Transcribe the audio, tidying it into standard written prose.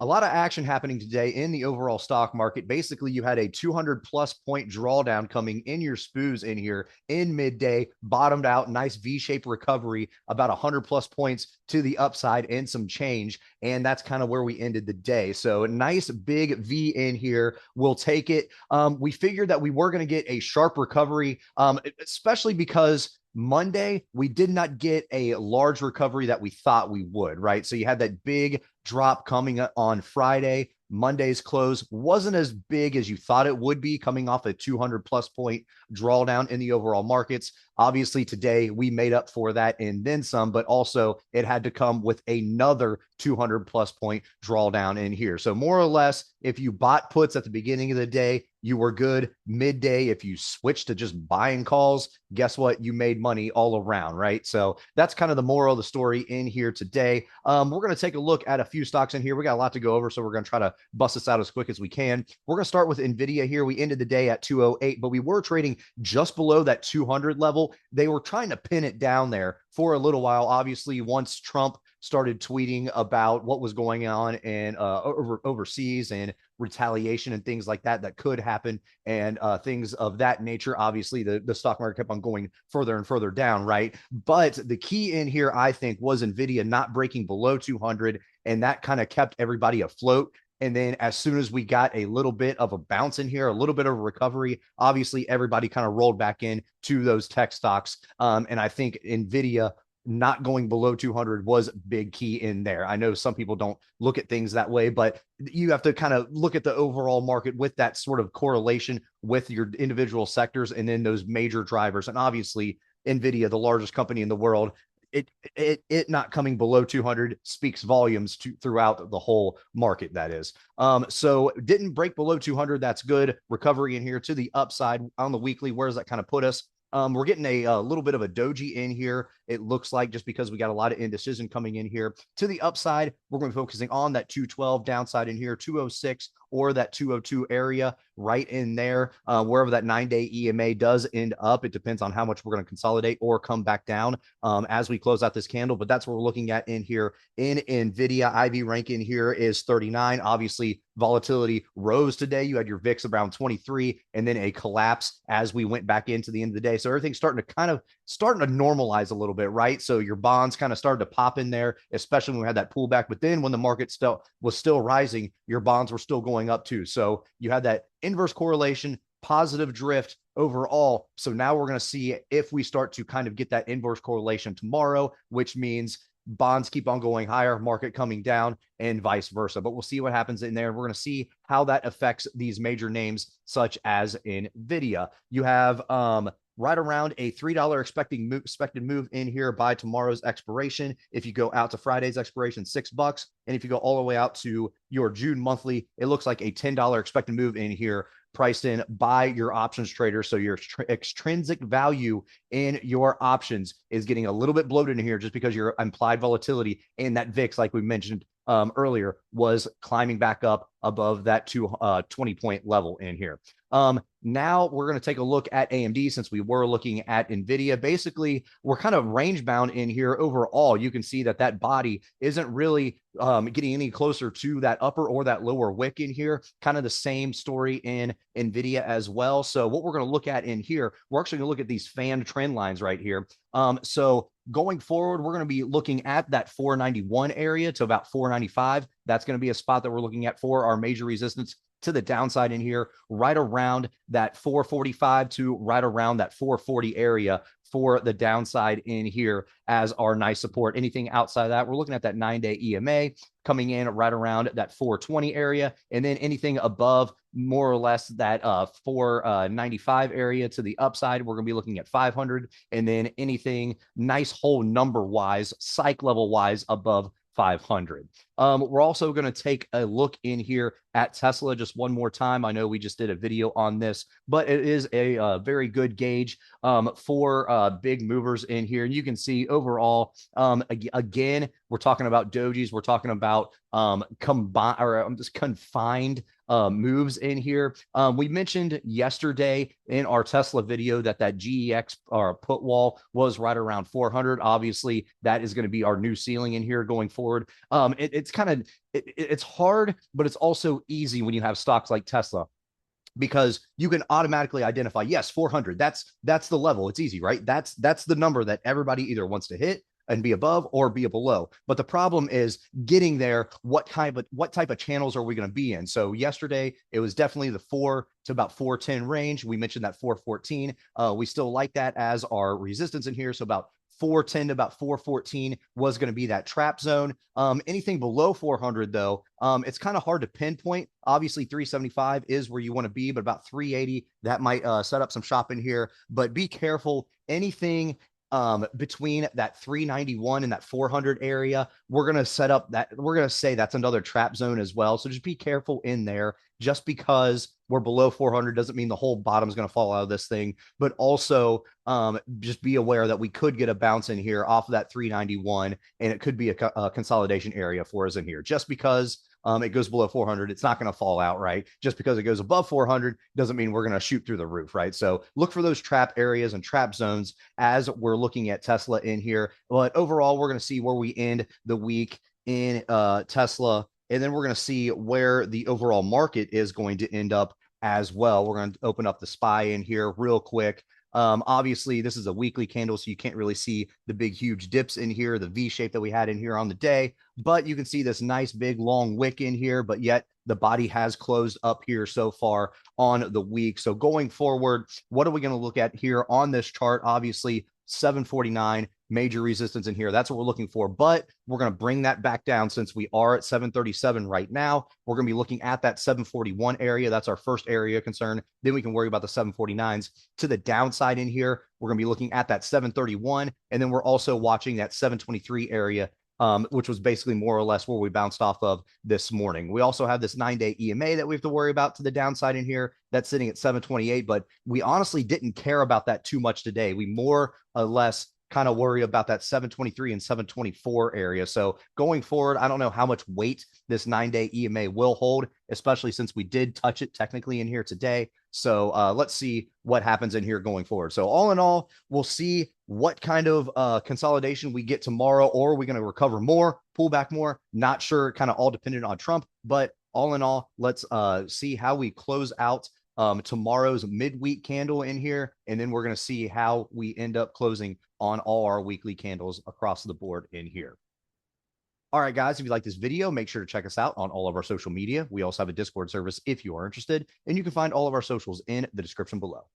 A lot of action happening today in the overall stock market. Basically, you had a 200 plus point drawdown coming in your SPOOs in here in midday, bottomed out, nice V-shaped recovery, about 100 plus points to the upside and some change. And that's kind of where we ended the day. So a nice big V in here. We'll take it. We figured that we were going to get a sharp recovery, especially because Monday, we did not get a large recovery that we thought we would, right? So you had that big drop coming on Friday. Monday's close wasn't as big as you thought it would be, coming off a 200 plus point drawdown in the overall markets. Obviously, today we made up for that and then some, but also it had to come with another 200 plus point drawdown in here. So, more or less, if you bought puts at the beginning of the day, you were good. Midday, if you switched to just buying calls, guess what? You made money all around, right? So that's kind of the moral of the story in here today. We're going to take a look at a few stocks in here. We got a lot to go over, so we're going to try to bust this out as quick as we can. We're going to start with NVIDIA here. We ended the day at 208, but we were trading just below that 200 level. They were trying to pin it down there for a little while. Obviously, once Trump started tweeting about what was going on in overseas and retaliation and things like that could happen and things of that nature. Obviously, the stock market kept on going further and further down, right? But the key in here, I think, was NVIDIA not breaking below 200, and that kind of kept everybody afloat. And then as soon as we got a little bit of a bounce in here, a little bit of a recovery, obviously everybody kind of rolled back in to those tech stocks. And I think NVIDIA not going below 200 was big key in there. I know some people don't look at things that way, but you have to kind of look at the overall market with that sort of correlation with your individual sectors and then those major drivers. And obviously, NVIDIA, the largest company in the world, it not coming below 200 speaks volumes throughout the whole market. That is, so didn't break below 200. That's good recovery in here to the upside on the weekly. Where does that kind of put us? We're getting a little bit of a doji in here. It looks like, just because we got a lot of indecision coming in here to the upside. We're going to be focusing on that 212 downside in here, 206 or that 202 area right in there, wherever that 9-day EMA does end up. It depends on how much we're going to consolidate or come back down as we close out this candle. But that's what we're looking at in here in NVIDIA. IV rank in here is 39. Obviously, volatility rose today. You had your VIX around 23 and then a collapse as we went back into the end of the day. So everything's starting to normalize a little bit, right? So your bonds kind of started to pop in there, especially when we had that pullback. But then when the market was still rising, your bonds were still going up too. So you had that inverse correlation, positive drift overall. So now we're going to see if we start to kind of get that inverse correlation tomorrow, which means bonds keep on going higher, market coming down, and vice versa. But we'll see what happens in there. We're going to see how that affects these major names, such as NVIDIA. You have right around a $3 expected move in here by tomorrow's expiration. If you go out to Friday's expiration, $6. And if you go all the way out to your June monthly, it looks like a $10 expected move in here, priced in by your options trader. So your extrinsic value in your options is getting a little bit bloated in here just because your implied volatility in that VIX, like we mentioned earlier, was climbing back up above that 20-point level in here. Now we're going to take a look at AMD since we were looking at NVIDIA. Basically, we're kind of range bound in here overall. You can see that body isn't really getting any closer to that upper or that lower wick in here. Kind of the same story in NVIDIA as well. So what we're going to look at in here, we're actually going to look at these fan trend lines right here. So going forward, we're going to be looking at that 491 area to about 495. That's going to be a spot that we're looking at for our major resistance to the downside in here, right around that 445 to right around that 440 area for the downside in here as our nice support. Anything outside of that, we're looking at that 9-day EMA coming in right around that 420 area. And then anything above more or less that 495 area to the upside, we're going to be looking at 500. And then anything nice whole number wise, psych level wise above 500. We're also going to take a look in here at Tesla just one more time. I know we just did a video on this, but it is a very good gauge for big movers in here. And you can see overall, again, we're talking about dojis. We're talking about confined moves in here. We mentioned yesterday in our Tesla video that GEX put wall was right around 400. Obviously, that is going to be our new ceiling in here going forward. It's kind of it's hard, but it's also easy when you have stocks like Tesla, because you can automatically identify, yes, 400, that's the level. It's easy, right? That's the number that everybody either wants to hit and be above or be below. But the problem is getting there. What type of channels are we going to be in? So yesterday it was definitely the 4 to about 410 range. We mentioned that 414. We still like that as our resistance in here. So about 410 to about 414 was going to be that trap zone. Anything below 400, though, it's kind of hard to pinpoint. Obviously, 375 is where you want to be, but about 380, that might set up some shop in here. But be careful. Anything between that 391 and that 400 area, we're going to set up that, we're going to say that's another trap zone as well. So just be careful in there. Just because we're below 400 doesn't mean the whole bottom is going to fall out of this thing, but also just be aware that we could get a bounce in here off of that 391, and it could be a consolidation area for us in here. Just because it goes below 400, it's not going to fall out, right? Just because it goes above 400 doesn't mean we're going to shoot through the roof, right? So look for those trap areas and trap zones as we're looking at Tesla in here. But overall, we're going to see where we end the week in Tesla, and then we're going to see where the overall market is going to end up as well. We're going to open up the SPY in here real quick. Obviously, this is a weekly candle, so you can't really see the big, huge dips in here, the V shape that we had in here on the day, but you can see this nice, big, long wick in here, but yet the body has closed up here so far on the week. So going forward, what are we going to look at here on this chart? Obviously, 749, major resistance in here. That's what we're looking for, but we're going to bring that back down since we are at 737 right now. We're going to be looking at that 741 area. That's our first area concern. Then we can worry about the 749s. To the downside in here, we're going to be looking at that 731, and then we're also watching that 723 area, which was basically more or less where we bounced off of this morning. We also have this 9-day EMA that we have to worry about to the downside in here. That's sitting at 728, but we honestly didn't care about that too much today. We more or less kind of worry about that 723 and 724 area. So going forward, I don't know how much weight this 9-day EMA will hold, especially since we did touch it technically in here today. So let's see what happens in here going forward. So all in all, we'll see what kind of consolidation we get tomorrow, or are we going to recover more, pull back more? Not sure, kind of all dependent on Trump, but all in all, let's see how we close out tomorrow's midweek candle in here, and then we're going to see how we end up closing on all our weekly candles across the board in here. All right, guys, if you like this video, make sure to check us out on all of our social media. We also have a Discord service if you are interested, and you can find all of our socials in the description below.